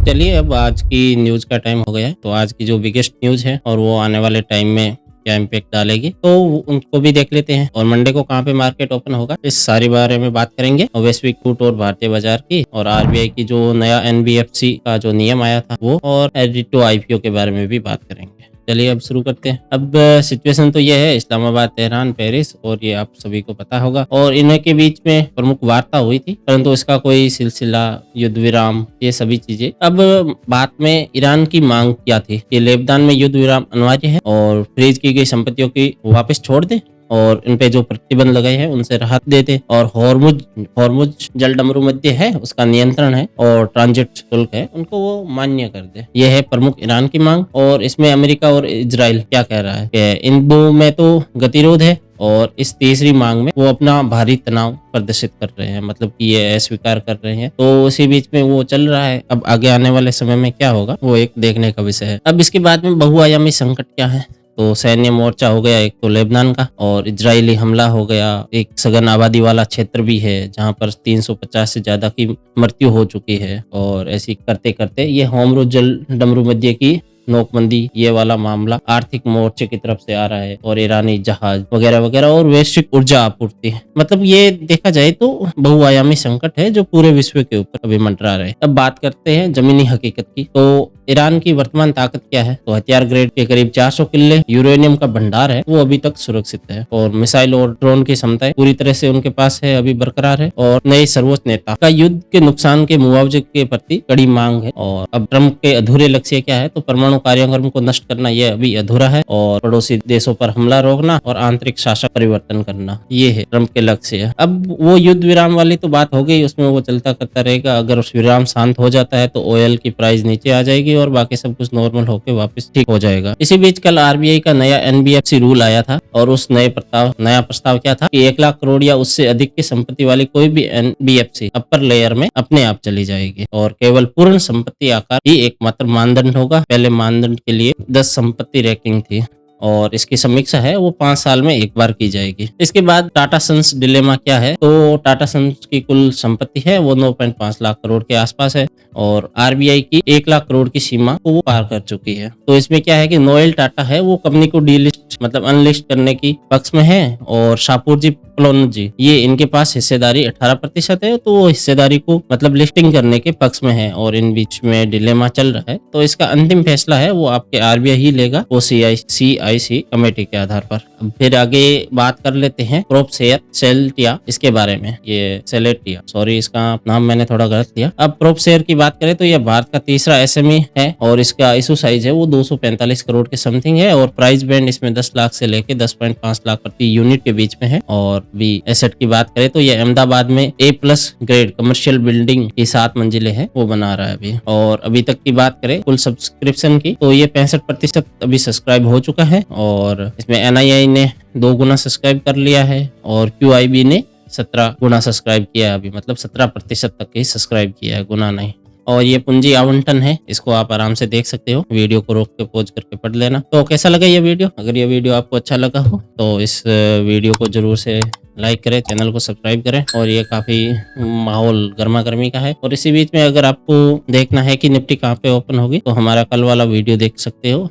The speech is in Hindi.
चलिए अब आज की न्यूज़ का टाइम हो गया है, तो आज की जो बिगेस्ट न्यूज़ है और वो आने वाले टाइम में क्या इम्पैक्ट डालेगी, तो उनको भी देख लेते हैं। और मंडे को कहाँ पे मार्केट ओपन होगा, इस सारी बारे में बात करेंगे। और वैश्विक छूट और भारतीय बाजार की, और आरबीआई की जो नया एनबीएफसी का जो नियम आया था वो, और एडिटो आईपीओ के बारे में भी बात करेंगे। चलिए अब शुरू करते हैं। अब सिचुएशन तो ये है, इस्लामाबाद, तेहरान, पेरिस, और ये आप सभी को पता होगा, और इन्हीं के बीच में प्रमुख वार्ता हुई थी, परंतु इसका कोई सिलसिला, युद्ध विराम, ये सभी चीजें। अब बात में ईरान की मांग क्या थी कि लेबनान में युद्ध विराम अनिवार्य है और फ्रीज की गई संपत्तियों की वापस छोड़ दे, और इन पे जो प्रतिबंध लगाए हैं उनसे राहत दे दे, और हॉर्मुज जलडमरू मध्य है उसका नियंत्रण है, और ट्रांजिट शुल्क है उनको वो मान्य कर दे। यह है प्रमुख ईरान की मांग। और इसमें अमेरिका और इजराइल क्या कह रहा है कि इन दो में तो गतिरोध है, और इस तीसरी मांग में वो अपना भारी तनाव प्रदर्शित कर रहे हैं, मतलब कि ये अस्वीकार कर रहे हैं। तो उसी बीच में वो चल रहा है। अब आगे आने वाले समय में क्या होगा वो एक देखने का विषय है। अब इसके बाद में बहुआयामी संकट क्या है, तो सैन्य मोर्चा हो गया एक तो लेबनान का, और इजरायली हमला हो गया। एक सघन आबादी वाला क्षेत्र भी है जहां पर 350 से ज्यादा की मृत्यु हो चुकी है, और ऐसी करते करते ये होमरुज जल डमरू मध्य की नोकबंदी, ये वाला मामला आर्थिक मोर्चे की तरफ से आ रहा है, और ईरानी जहाज वगैरह वगैरह, और वैश्विक ऊर्जा आपूर्ति। मतलब ये देखा जाए तो बहुआयामी संकट है जो पूरे विश्व के ऊपर अभी मंडरा रहे। अब बात करते हैं जमीनी हकीकत की। तो ईरान की वर्तमान ताकत क्या है, तो हथियार ग्रेड के करीब 400 किले यूरेनियम का भंडार है, वो अभी तक सुरक्षित है, और मिसाइल और ड्रोन की क्षमताएं पूरी तरह से उनके पास है, अभी बरकरार है। और नए सर्वोच्च नेता का युद्ध के नुकसान के मुआवजे के प्रति कड़ी मांग है। और अब ट्रंप के अधूरे लक्ष्य क्या है, तो परमाणु कार्यक्रम को नष्ट करना, यह अभी अधूरा है, और पड़ोसी देशों पर हमला रोकना, और आंतरिक शासक परिवर्तन करना, ये है ट्रंप के लक्ष्य। अब वो युद्ध विराम वाली तो बात हो गई, उसमें वो चलता करता रहेगा। अगर उस विराम शांत हो जाता है तो ऑयल की प्राइस नीचे आ जाएगी, और बाकी सब कुछ नॉर्मल होकर वापस ठीक हो जाएगा। इसी बीच कल आरबीआई का नया एनबीएफसी रूल आया था, और उस नया प्रस्ताव क्या था कि 1 लाख करोड़ या उससे अधिक की संपत्ति वाली कोई भी एनबीएफसी अपर लेयर में अपने आप चली जाएगी, और केवल पूर्ण संपत्ति आकार ही एकमात्र मानदंड होगा। पहले मानदंड के लिए 10 संपत्ति रैंकिंग थी, और इसकी समीक्षा है वो 5 साल में एक बार की जाएगी। इसके बाद टाटा सन्स डिलेमा क्या है, तो टाटा सन्स की कुल संपत्ति है वो 9.5 लाख करोड़ के आसपास है, और आरबीआई की 1 लाख करोड़ की सीमा को वो पार कर चुकी है। तो इसमें क्या है कि नोएल टाटा है वो कंपनी को डीलिस्ट, मतलब अनलिस्ट करने की पक्ष में है, और शाहपुर प्लोन जी, ये इनके पास हिस्सेदारी 18% है, तो वो हिस्सेदारी को मतलब लिस्टिंग करने के पक्ष में है, और इन बीच में डिलेमा चल रहा है। तो इसका अंतिम फैसला है वो आपके आरबीआई ही लेगा, वो सीआईसी कमेटी के आधार पर। अब फिर आगे बात कर लेते हैं प्रोपशेयर सेल्टिया, इसके बारे में। ये सेलेटिया, सॉरी इसका नाम मैंने थोड़ा गलत लिया। अब प्रोपशेयर की बात करें तो यह भारत का तीसरा एसएमई है, और इसका इशू साइज है वो 245 करोड़ के समथिंग है, और प्राइस बैंड इसमें 10 लाख से लेके 10.5 लाख प्रति यूनिट के बीच में है। और भी एसेट की बात करें तो ये अहमदाबाद में A+ ग्रेड कमर्शियल बिल्डिंग की 7 मंजिलें हैं वो बना रहा है अभी। और अभी तक की बात करें कुल सब्सक्रिप्शन की, तो ये 65% अभी सब्सक्राइब हो चुका है, और इसमें NII ने 2 गुना सब्सक्राइब कर लिया है, और QIB ने 17 गुना सब्सक्राइब किया है अभी, मतलब 17% तक ही सब्सक्राइब किया है, गुना नहीं। और ये पूंजी आवंटन है, इसको आप आराम से देख सकते हो, वीडियो को रोक के पॉज करके पढ़ लेना। तो कैसा लगा ये वीडियो? अगर ये वीडियो आपको अच्छा लगा हो तो इस वीडियो को जरूर से लाइक करें, चैनल को सब्सक्राइब करें। और ये काफी माहौल गर्मा गर्मी का है। और इसी बीच में अगर आपको देखना है कि निफ्टी कहाँ पे ओपन होगी, तो हमारा कल वाला वीडियो देख सकते हो।